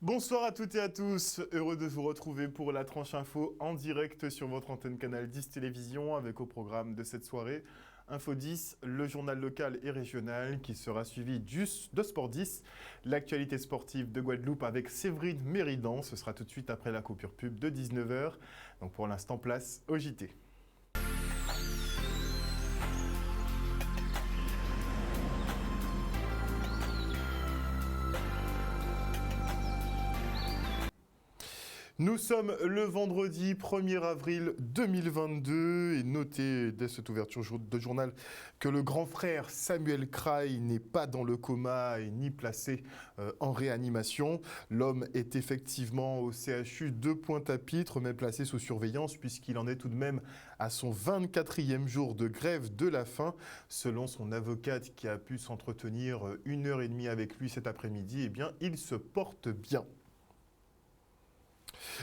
Bonsoir à toutes et à tous, heureux de vous retrouver pour la tranche info en direct sur votre antenne Canal 10 Télévision avec au programme de cette soirée Info 10, le journal local et régional qui sera suivi de Sport 10, l'actualité sportive de Guadeloupe avec Séverine Méridan, ce sera tout de suite après la coupure pub de 19h, donc pour l'instant place au JT. Nous sommes le vendredi 1er avril 2022 et notez dès cette ouverture de journal que le grand frère Samuel Kraï n'est pas dans le coma et ni placé en réanimation. L'homme est effectivement au CHU de Pointe-à-Pitre, mais placé sous surveillance puisqu'il en est tout de même à son 24e jour de grève de la faim. Selon son avocate qui a pu s'entretenir 1h30 avec lui cet après-midi, eh bien, il se porte bien.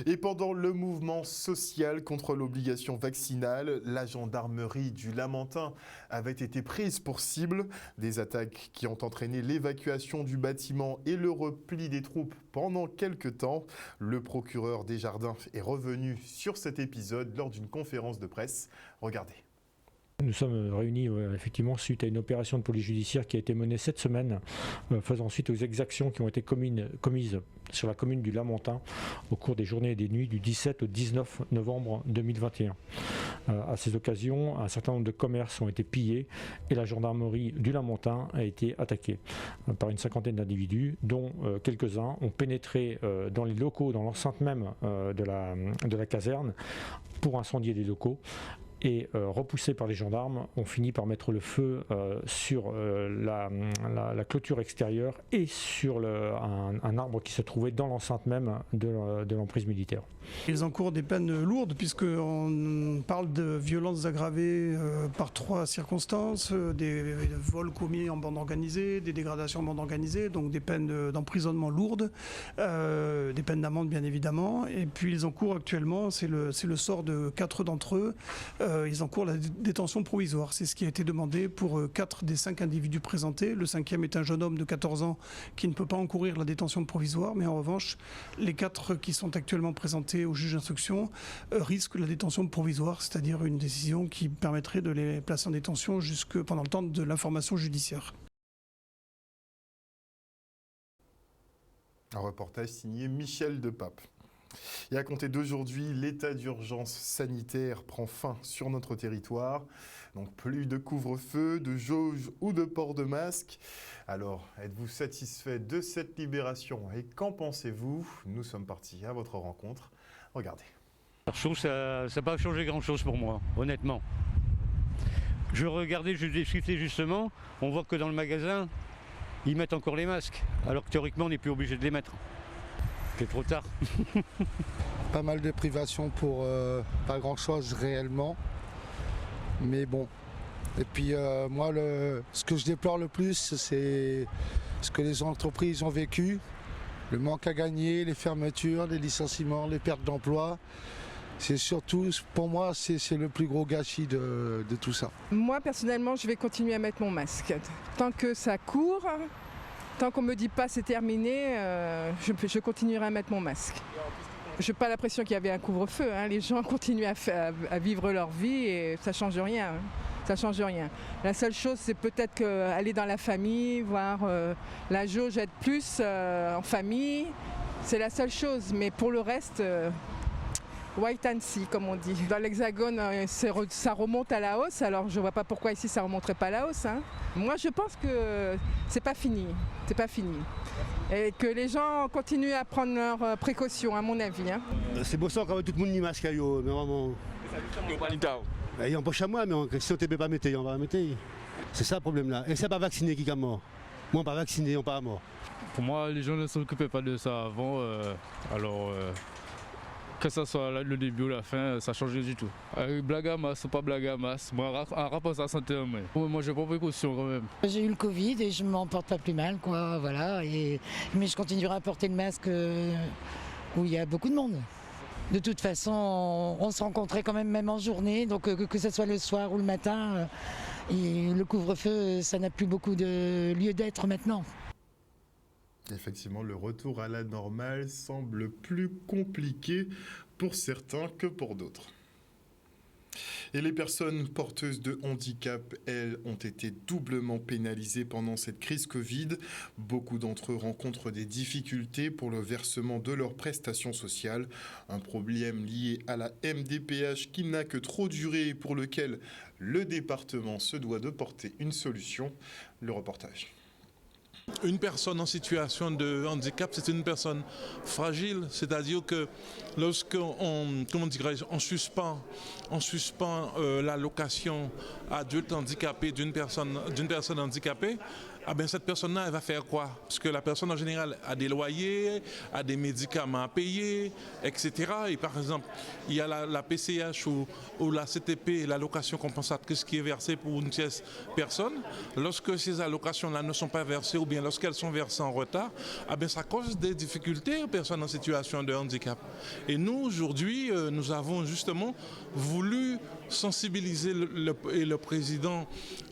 Et pendant le mouvement social contre l'obligation vaccinale, la gendarmerie du Lamentin avait été prise pour cible. Des attaques qui ont entraîné l'évacuation du bâtiment et le repli des troupes pendant quelques temps. Le procureur Desjardins est revenu sur cet épisode lors d'une conférence de presse. Regardez. Nous sommes réunis effectivement suite à une opération de police judiciaire qui a été menée cette semaine, faisant suite aux exactions qui ont été commises sur la commune du Lamentin au cours des journées et des nuits du 17 au 19 novembre 2021. À ces occasions, un certain nombre de commerces ont été pillés et la gendarmerie du Lamentin a été attaquée par une cinquantaine d'individus, dont quelques-uns ont pénétré dans les locaux, dans l'enceinte même de la caserne pour incendier les locaux. Et repoussés par les gendarmes, ont fini par mettre le feu sur la clôture extérieure et sur un arbre qui se trouvait dans l'enceinte même de l'emprise militaire. Ils encourent des peines lourdes puisqu'on parle de violences aggravées par 3 circonstances, des vols commis en bande organisée, des dégradations en bande organisée, donc des peines d'emprisonnement lourdes, des peines d'amende bien évidemment. Et puis ils encourent actuellement, c'est le sort de 4 d'entre eux, ils encourent la détention provisoire. C'est ce qui a été demandé pour 4 des 5 individus présentés. Le 5e est un jeune homme de 14 ans qui ne peut pas encourir la détention provisoire, mais en revanche, les 4 qui sont actuellement présentés au juge d'instruction risquent la détention provisoire, c'est-à-dire une décision qui permettrait de les placer en détention jusque pendant le temps de l'information judiciaire. Un reportage signé Michel Depape. Et à compter d'aujourd'hui, l'état d'urgence sanitaire prend fin sur notre territoire. Donc plus de couvre-feu, de jauge ou de port de masque. Alors, êtes-vous satisfait de cette libération et qu'en pensez-vous? Nous sommes partis à votre rencontre. Regardez. Je trouve que ça n'a pas changé grand-chose pour moi, honnêtement. Je regardais, je discutais justement, on voit que dans le magasin, ils mettent encore les masques, alors que théoriquement on n'est plus obligé de les mettre. C'est trop tard. Pas mal de privations pour pas grand-chose réellement, mais bon. Et puis moi, ce que je déplore le plus, c'est ce que les entreprises ont vécu, le manque à gagner, les fermetures, les licenciements, les pertes d'emploi. C'est surtout, pour moi, c'est le plus gros gâchis de tout ça. Moi, personnellement, je vais continuer à mettre mon masque. Tant que ça court, tant qu'on ne me dit pas c'est terminé, je continuerai à mettre mon masque. Je n'ai pas l'impression qu'il y avait un couvre-feu. Les gens continuent à vivre leur vie et ça ne change rien. Ça change rien. La seule chose, c'est peut-être aller dans la famille, voir la jauge être plus en famille. C'est la seule chose. Mais pour le reste, wait and see, comme on dit. Dans l'Hexagone, ça remonte à la hausse. Alors je ne vois pas pourquoi ici ça ne remonterait pas à la hausse. Moi, je pense que c'est pas fini. C'est pas fini. Et que les gens continuent à prendre leurs précautions, à mon avis. C'est beau ça quand tout le monde n'y masque, mais vraiment. Il en poche à moi, mais si on ne peut pas mettre, on va mettre. C'est ça le problème là. Et c'est pas vacciné qui est mort. Moi, pas vacciné, on pas mort. Pour moi, les gens ne s'occupaient pas de ça avant. Que ce soit le début ou la fin, ça ne change du tout. Blague à masse ou pas blague à masse, moi, un rapport à la santé, moi je prends précaution quand même. J'ai eu le Covid et je ne m'en porte pas plus mal, quoi, voilà. Mais je continuerai à porter le masque où il y a beaucoup de monde. De toute façon, on se rencontrait quand même en journée, donc que ce soit le soir ou le matin, et le couvre-feu, ça n'a plus beaucoup de lieu d'être maintenant. Effectivement, le retour à la normale semble plus compliqué pour certains que pour d'autres. Et les personnes porteuses de handicap, elles, ont été doublement pénalisées pendant cette crise Covid. Beaucoup d'entre eux rencontrent des difficultés pour le versement de leurs prestations sociales. Un problème lié à la MDPH qui n'a que trop duré et pour lequel le département se doit de porter une solution. Le reportage. Une personne en situation de handicap, c'est une personne fragile, c'est-à-dire que lorsqu'on suspend l'allocation adulte handicapé d'une personne handicapée, ah ben cette personne-là, elle va faire quoi? Parce que la personne en général a des loyers, a des médicaments à payer, etc. Et par exemple, il y a la PCH ou la CTP, l'allocation compensatrice qui est versée pour une tierce personne. Lorsque ces allocations-là ne sont pas versées ou bien lorsqu'elles sont versées en retard, ah ben ça cause des difficultés aux personnes en situation de handicap. Et nous, aujourd'hui, nous avons justement voulu sensibiliser le président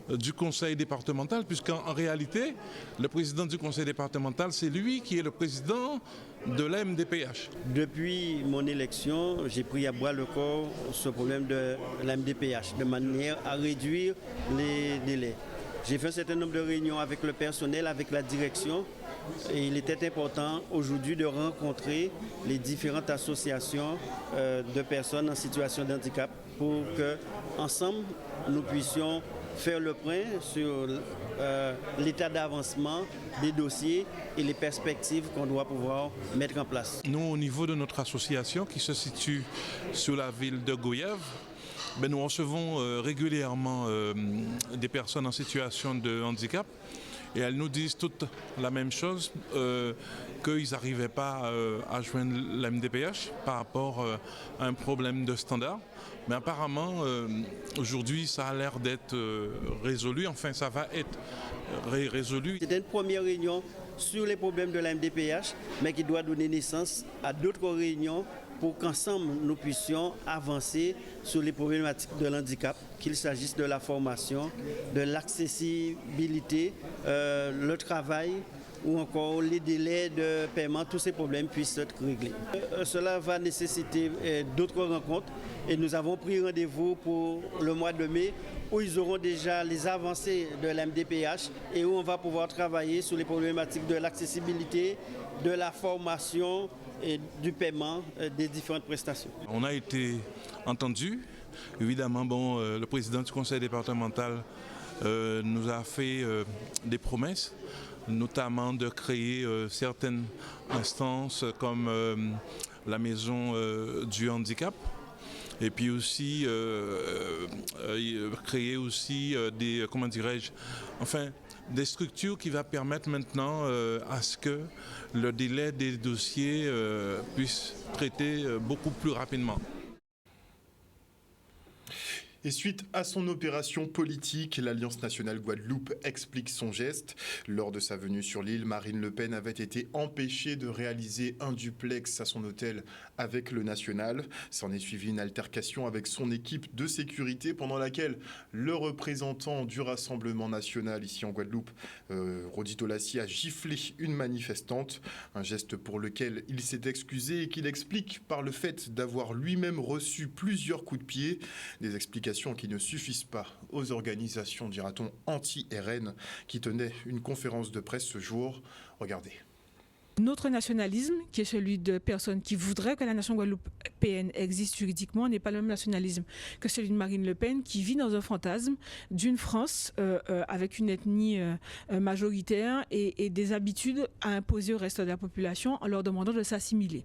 du conseil départemental, puisqu'en réalité, le président du conseil départemental, c'est lui qui est le président de la MDPH. Depuis mon élection, j'ai pris à bras le corps ce problème de la MDPH, de manière à réduire les délais. J'ai fait un certain nombre de réunions avec le personnel, avec la direction, et il était important aujourd'hui de rencontrer les différentes associations de personnes en situation de handicap pour que, ensemble, nous puissions faire le point sur l'état d'avancement des dossiers et les perspectives qu'on doit pouvoir mettre en place. Nous, au niveau de notre association qui se situe sur la ville de Gouyave, ben nous recevons régulièrement des personnes en situation de handicap et elles nous disent toutes la même chose, qu'ils n'arrivaient pas à joindre la MDPH par rapport à un problème de standard. Mais apparemment, aujourd'hui, ça a l'air d'être résolu. Enfin, ça va être résolu. C'était une première réunion sur les problèmes de la MDPH, mais qui doit donner naissance à d'autres réunions pour qu'ensemble, nous puissions avancer sur les problématiques de l'handicap, qu'il s'agisse de la formation, de l'accessibilité, le travail, ou encore les délais de paiement, tous ces problèmes puissent être réglés. Cela va nécessiter d'autres rencontres et nous avons pris rendez-vous pour le mois de mai où ils auront déjà les avancées de la MDPH et où on va pouvoir travailler sur les problématiques de l'accessibilité, de la formation et du paiement des différentes prestations. On a été entendu. Évidemment, le président du conseil départemental nous a fait des promesses, notamment de créer certaines instances comme la maison du handicap et puis aussi créer aussi des structures qui vont permettre maintenant à ce que le délai des dossiers puisse traiter beaucoup plus rapidement. Et suite à son opération politique, l'Alliance nationale Guadeloupe explique son geste. Lors de sa venue sur l'île, Marine Le Pen avait été empêchée de réaliser un duplex à son hôtel avec le National. S'en est suivi une altercation avec son équipe de sécurité pendant laquelle le représentant du Rassemblement national ici en Guadeloupe, Rodi Tolassi, a giflé une manifestante. Un geste pour lequel il s'est excusé et qu'il explique par le fait d'avoir lui-même reçu plusieurs coups de pied. Des explications qui ne suffisent pas aux organisations, dira-t-on, anti-RN qui tenaient une conférence de presse ce jour. Regardez. Notre nationalisme, qui est celui de personnes qui voudraient que la nation guadeloupéenne existe juridiquement, n'est pas le même nationalisme que celui de Marine Le Pen, qui vit dans un fantasme d'une France avec une ethnie majoritaire et des habitudes à imposer au reste de la population en leur demandant de s'assimiler.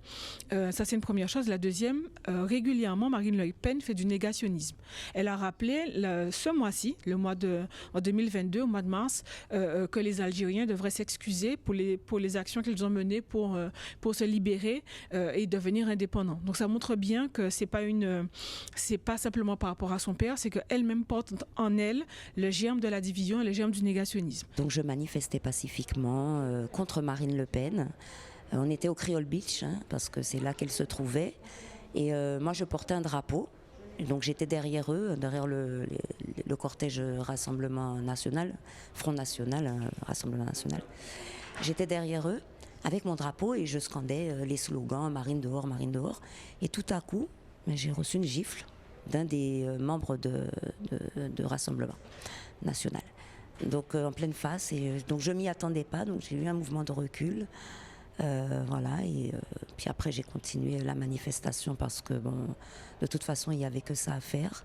Ça, c'est une première chose. La deuxième, régulièrement, Marine Le Pen fait du négationnisme. Elle a rappelé ce mois-ci, en 2022, au mois de mars, que les Algériens devraient s'excuser pour les actions qu'ils ont menées pour se libérer et devenir indépendants. Donc ça montre bien que c'est pas simplement par rapport à son père, c'est qu'elle-même porte en elle le germe de la division et le germe du négationnisme. Donc je manifestais pacifiquement contre Marine Le Pen. On était au Creole Beach, parce que c'est là qu'elle se trouvait. Et moi je portais un drapeau. Et donc j'étais derrière eux, derrière le cortège Rassemblement National, Front National, Rassemblement National. J'étais derrière eux avec mon drapeau et je scandais les slogans Marine dehors, Marine dehors. Et tout à coup, j'ai reçu une gifle d'un des membres de Rassemblement National. Donc en pleine face, et donc je m'y attendais pas, donc j'ai eu un mouvement de recul. Voilà, et puis après j'ai continué la manifestation parce que bon, de toute façon il n'y avait que ça à faire.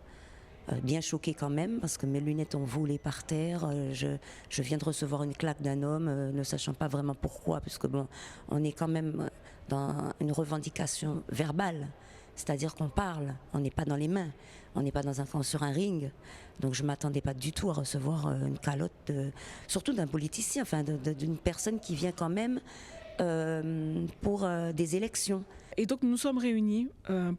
Bien choquée quand même parce que mes lunettes ont volé par terre. Je viens de recevoir une claque d'un homme, ne sachant pas vraiment pourquoi, puisque bon, on est quand même dans une revendication verbale, c'est-à-dire qu'on parle, on n'est pas dans les mains, on n'est pas sur un ring. Donc je ne m'attendais pas du tout à recevoir une calotte, surtout d'un politicien, enfin d'une personne qui vient quand même pour des élections. Et donc nous sommes réunis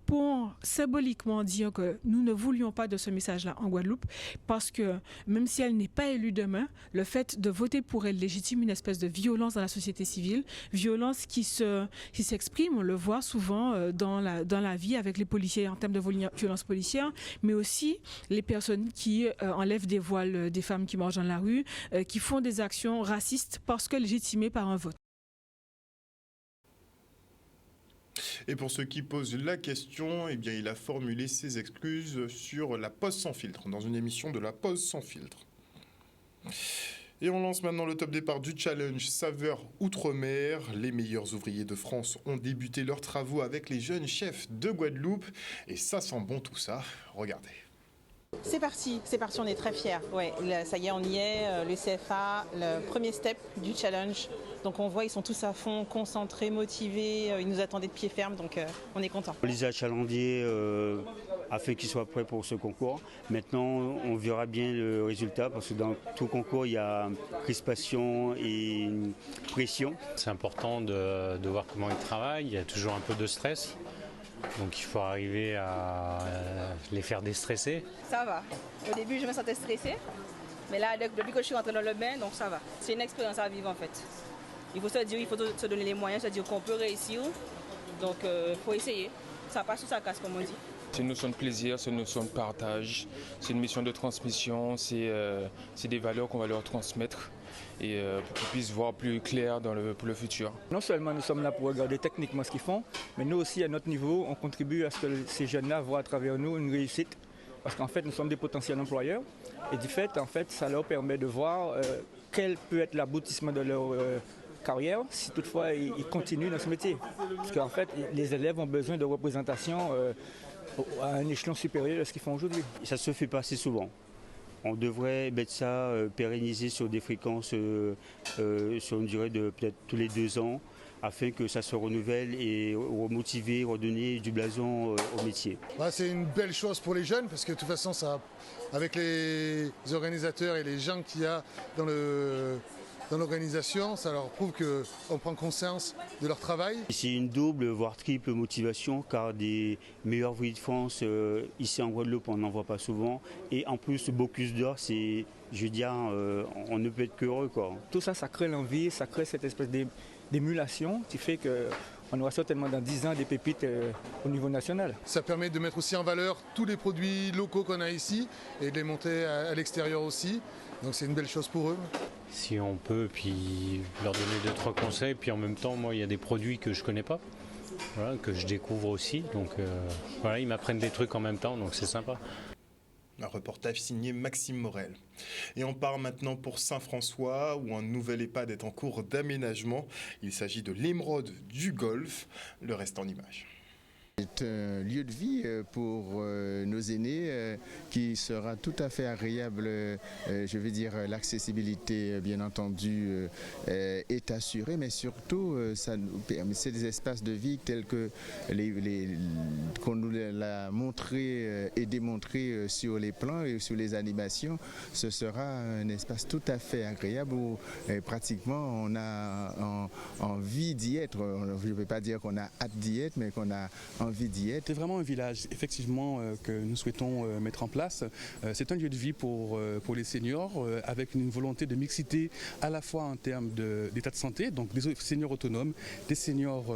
pour symboliquement dire que nous ne voulions pas de ce message-là en Guadeloupe, parce que même si elle n'est pas élue demain, le fait de voter pour elle légitime une espèce de violence dans la société civile, violence qui s'exprime, on le voit souvent dans la vie avec les policiers en termes de violence policière, mais aussi les personnes qui enlèvent des voiles des femmes qui marchent dans la rue, qui font des actions racistes parce que légitimées par un vote. Et pour ceux qui posent la question, eh bien, il a formulé ses excuses sur La Pause sans filtre, dans une émission de La Pause sans filtre. Et on lance maintenant le top départ du challenge Saveurs Outre-mer. Les meilleurs ouvriers de France ont débuté leurs travaux avec les jeunes chefs de Guadeloupe. Et ça sent bon tout ça. Regardez. C'est parti, on est très fiers. Ouais, ça y est, on y est. Le CFA, le premier step du challenge. Donc on voit, ils sont tous à fond, concentrés, motivés. Ils nous attendaient de pied ferme, donc on est contents. Lisa Chalandier a fait qu'ils soient prêts pour ce concours. Maintenant, on verra bien le résultat parce que dans tout concours, il y a crispation et pression. C'est important de voir comment ils travaillent. Il y a toujours un peu de stress. Donc il faut arriver à les faire déstresser. Ça va. Au début, je me sentais stressée. Mais là, depuis que je suis rentrée dans le bain, donc ça va. C'est une expérience à vivre en fait. Il faut se dire, il faut se donner les moyens, se dire qu'on peut réussir. Donc il faut essayer. Ça passe ou ça casse, comme on dit. C'est une notion de plaisir, c'est une notion de partage, c'est une mission de transmission, c'est des valeurs qu'on va leur transmettre et pour qu'ils puissent voir plus clair pour le futur. Non seulement nous sommes là pour regarder techniquement ce qu'ils font, mais nous aussi à notre niveau, on contribue à ce que ces jeunes-là voient à travers nous une réussite. Parce qu'en fait, nous sommes des potentiels employeurs et du fait, en fait, ça leur permet de voir quel peut être l'aboutissement de leur carrière si toutefois ils continuent dans ce métier. Parce qu'en fait, les élèves ont besoin de représentation à un échelon supérieur à ce qu'ils font aujourd'hui. Ça se fait pas assez souvent. On devrait mettre ça pérenniser sur des fréquences sur une durée de peut-être tous les 2 ans afin que ça se renouvelle et remotiver, redonner du blason au métier. C'est une belle chose pour les jeunes parce que de toute façon, ça, avec les organisateurs et les gens qu'il y a dans l'organisation, ça leur prouve qu'on prend conscience de leur travail. C'est une double, voire triple motivation car des meilleurs ouvriers de France, ici en Guadeloupe, on n'en voit pas souvent. Et en plus, Bocuse d'Or, c'est, je veux dire, on ne peut être qu'heureux, quoi. Tout ça, ça crée l'envie, ça crée cette espèce d'émulation qui fait qu'on aura certainement dans 10 ans des pépites au niveau national. Ça permet de mettre aussi en valeur tous les produits locaux qu'on a ici et de les monter à l'extérieur aussi. Donc c'est une belle chose pour eux. Si on peut, puis leur donner 2-3 conseils, puis en même temps, moi, il y a des produits que je connais pas, voilà, que je découvre aussi. Donc voilà, ils m'apprennent des trucs en même temps, donc c'est sympa. Un reportage signé Maxime Morel. Et on part maintenant pour Saint-François, où un nouvel EHPAD est en cours d'aménagement. Il s'agit de l'Émeraude du Golfe. Le reste en images. C'est un lieu de vie pour nos aînés qui sera tout à fait agréable. Je veux dire, l'accessibilité, bien entendu, est assurée, mais surtout, c'est des espaces de vie tels que qu'on nous l'a montré et démontré sur les plans et sur les animations. Ce sera un espace tout à fait agréable où pratiquement on a envie d'y être. Je ne vais pas dire qu'on a hâte d'y être, mais qu'on a envie d'y être. C'est vraiment un village, effectivement, que nous souhaitons mettre en place. C'est un lieu de vie pour les seniors, avec une volonté de mixité à la fois en termes d'état de santé, donc des seniors autonomes, des seniors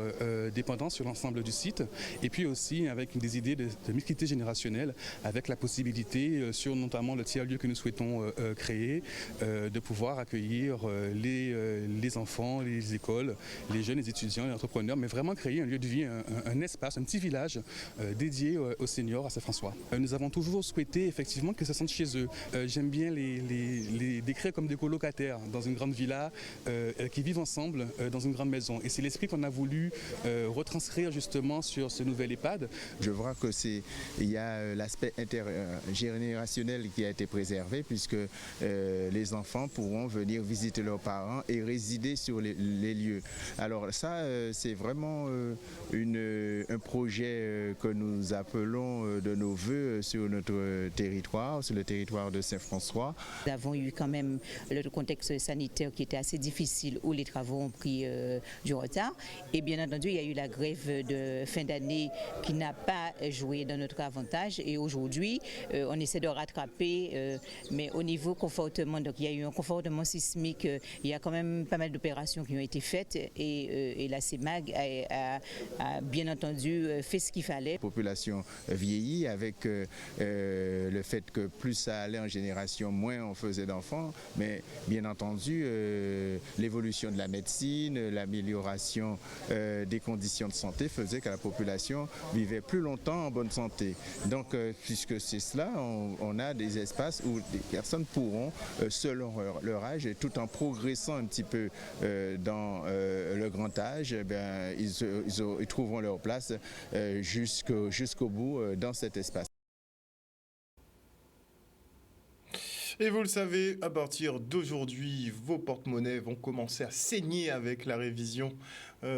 dépendants sur l'ensemble du site, et puis aussi avec des idées de mixité générationnelle, avec la possibilité, sur notamment le tiers-lieu que nous souhaitons créer, de pouvoir accueillir les enfants, les écoles, les jeunes, les étudiants, les entrepreneurs, mais vraiment créer un lieu de vie, un espace, un petit village dédié aux seniors à Saint-François. Nous avons toujours souhaité effectivement qu'ils se sentent chez eux. J'aime bien les décrire comme des colocataires dans une grande villa qui vivent ensemble dans une grande maison. Et c'est l'esprit qu'on a voulu retranscrire justement sur ce nouvel EHPAD. Je vois que il y a l'aspect intergénérationnel qui a été préservé, puisque les enfants pourront venir visiter leurs parents et résider sur les lieux. Alors ça, c'est vraiment un projet que nous appelons de nos voeux sur notre territoire, sur le territoire de Saint-François. Nous avons eu quand même le contexte sanitaire qui était assez difficile, où les travaux ont pris du retard. Et bien entendu, il y a eu la grève de fin d'année qui n'a pas joué dans notre avantage. Et aujourd'hui, on essaie de rattraper, mais au niveau confortement, donc il y a eu un confortement sismique, il y a quand même pas mal d'opérations qui ont été faites et la CEMAG a bien entendu fait ce qu'il fallait. La population vieillit avec le fait que plus ça allait en génération, moins on faisait d'enfants, mais bien entendu l'évolution de la médecine, l'amélioration des conditions de santé faisait que la population vivait plus longtemps en bonne santé. Donc puisque c'est cela, on a des espaces où des personnes pourront, selon leur âge, et tout en progressant un petit peu dans le grand âge, ils trouveront leur place jusqu'au bout dans cet espace. Et vous le savez, à partir d'aujourd'hui, vos porte-monnaies vont commencer à saigner avec la révision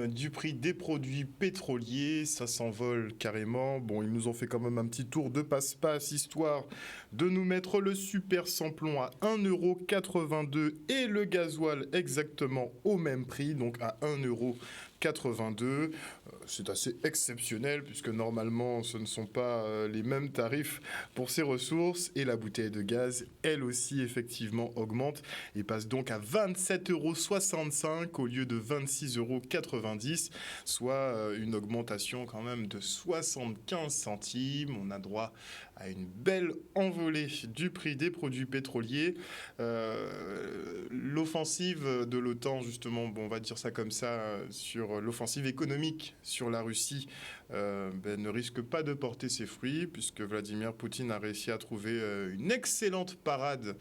du prix des produits pétroliers. Ça s'envole carrément. Bon, ils nous ont fait quand même un petit tour de passe-passe, histoire de nous mettre le super samplon à 1,82 € et le gasoil exactement au même prix, donc à 1,82 €. C'est assez exceptionnel puisque normalement ce ne sont pas les mêmes tarifs pour ces ressources, et la bouteille de gaz, elle aussi effectivement augmente et passe donc à 27,65 € au lieu de 26,90 €, soit une augmentation quand même de 75 centimes. On a droit à une belle envolée du prix des produits pétroliers. L'offensive de l'OTAN, justement, bon, on va dire ça comme ça, sur l'offensive économique sur la Russie, ne risque pas de porter ses fruits, puisque Vladimir Poutine a réussi à trouver une excellente parade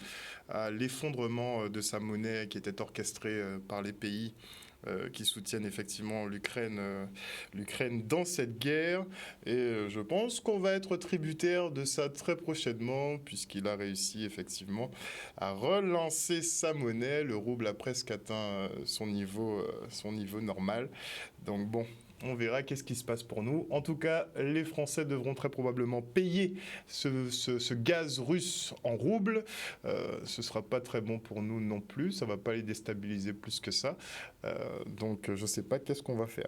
à l'effondrement de sa monnaie qui était orchestrée par les pays qui soutiennent effectivement l'Ukraine dans cette guerre. Et je pense qu'on va être tributaire de ça très prochainement, puisqu'il a réussi effectivement à relancer sa monnaie. Le rouble a presque atteint son niveau normal. Donc bon, on verra qu'est-ce qui se passe pour nous. En tout cas, les Français devront très probablement payer ce gaz russe en roubles. Ce ne sera pas très bon pour nous non plus. Ça ne va pas les déstabiliser plus que ça. Donc, je ne sais pas qu'est-ce qu'on va faire.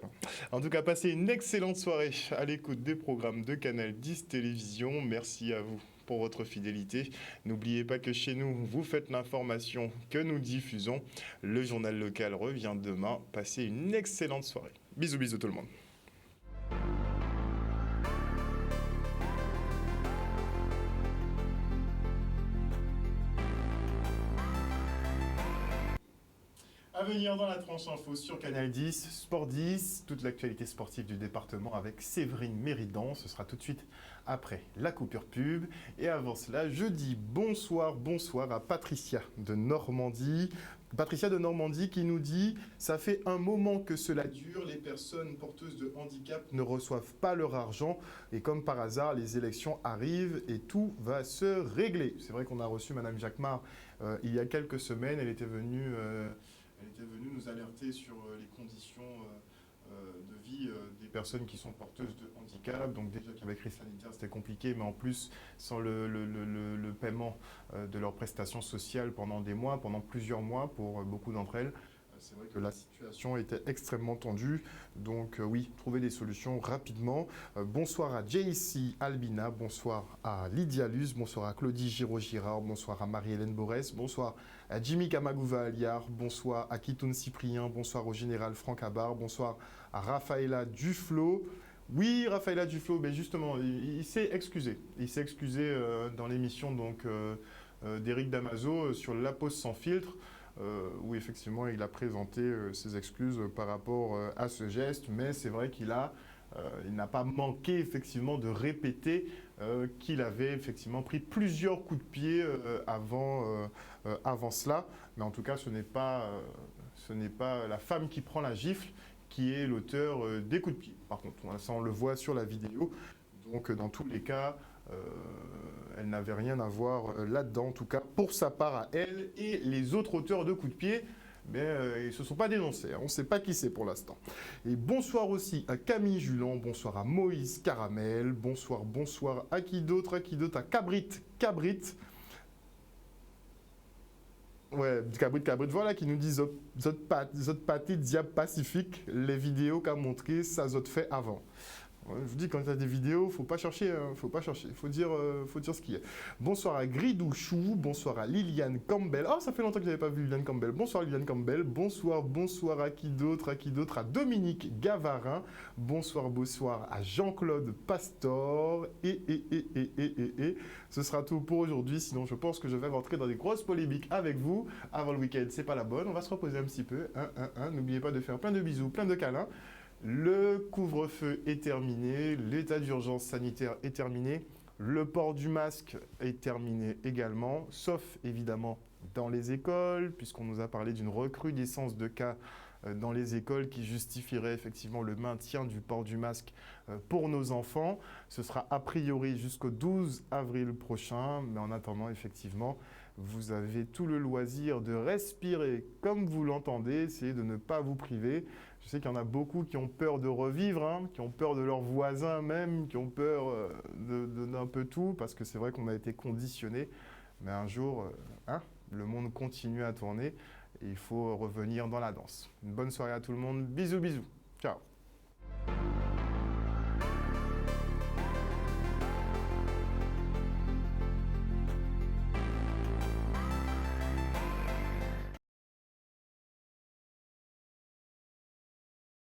En tout cas, passez une excellente soirée à l'écoute des programmes de Canal 10 Télévision. Merci à vous pour votre fidélité. N'oubliez pas que chez nous, vous faites l'information que nous diffusons. Le journal local revient demain. Passez une excellente soirée. Bisous, bisous tout le monde. À venir dans la tranche info sur Canal 10, Sport 10, toute l'actualité sportive du département avec Séverine Méridan. Ce sera tout de suite après la coupure pub. Et avant cela, je dis bonsoir à Patricia de Normandie. Patricia de Normandie qui nous dit « Ça fait un moment que cela dure, les personnes porteuses de handicap ne reçoivent pas leur argent et comme par hasard, les élections arrivent et tout va se régler. » C'est vrai qu'on a reçu Madame Jacquemart il y a quelques semaines. Elle était venue nous alerter sur les conditions de vie des personnes qui sont porteuses de handicap. Donc déjà qu'avec crise sanitaire c'était compliqué, mais en plus sans le paiement de leurs prestations sociales pendant des mois, pendant plusieurs mois pour beaucoup d'entre elles, C'est vrai que la situation était extrêmement tendue, donc oui, trouver des solutions rapidement. Bonsoir à JC Albina, bonsoir à Lydia Luz, bonsoir à Claudie Giraud-Girard, bonsoir à Marie-Hélène Borès, bonsoir à Jimmy Kamagouva Aliar, bonsoir à Kitoun Cyprien, bonsoir au général Franck Abar, bonsoir à Raphaëla Duflo. Oui, Raphaëla Duflo, mais justement, il s'est excusé. Il s'est excusé dans l'émission d'Éric Damaso sur La Pause sans filtre, où effectivement il a présenté ses excuses par rapport à ce geste, mais c'est vrai il n'a pas manqué effectivement de répéter qu'il avait effectivement pris plusieurs coups de pied avant cela, mais en tout cas ce n'est pas la femme qui prend la gifle qui est l'auteur des coups de pied. Par contre, ça on le voit sur la vidéo, donc dans tous les cas, elle n'avait rien à voir là-dedans, en tout cas pour sa part à elle, et les autres auteurs de coups de pied, ils ne se sont pas dénoncés, on ne sait pas qui c'est pour l'instant. Et bonsoir aussi à Camille Julan, bonsoir à Moïse Caramel, bonsoir à qui d'autre, à Cabrit. Ouais, Cabrit, voilà, qui nous dit zot parti Diable Pacifique, les vidéos qu'a montré, ça zot fait avant. Je vous dis, quand il y a des vidéos, faut pas chercher, faut dire ce qu'il y a. Bonsoir à Gridouchou, bonsoir à Liliane Campbell. Oh, ça fait longtemps que je n'avais pas vu Liliane Campbell. Bonsoir Liliane Campbell, bonsoir à qui d'autre, à Dominique Gavarin, bonsoir à Jean-Claude Pastor, et ce sera tout pour aujourd'hui, sinon je pense que je vais rentrer dans des grosses polémiques avec vous. Avant le week-end, c'est pas la bonne, on va se reposer un petit peu, n'oubliez pas de faire plein de bisous, plein de câlins. Le couvre-feu est terminé, l'état d'urgence sanitaire est terminé, le port du masque est terminé également, sauf évidemment dans les écoles, puisqu'on nous a parlé d'une recrudescence de cas dans les écoles qui justifierait effectivement le maintien du port du masque pour nos enfants. Ce sera a priori jusqu'au 12 avril prochain, mais en attendant effectivement, vous avez tout le loisir de respirer comme vous l'entendez, essayez de ne pas vous priver. Je sais qu'il y en a beaucoup qui ont peur de revivre, qui ont peur de leurs voisins même, qui ont peur d'un peu tout, parce que c'est vrai qu'on a été conditionnés. Mais un jour, le monde continue à tourner et il faut revenir dans la danse. Une bonne soirée à tout le monde. Bisous, bisous. Ciao.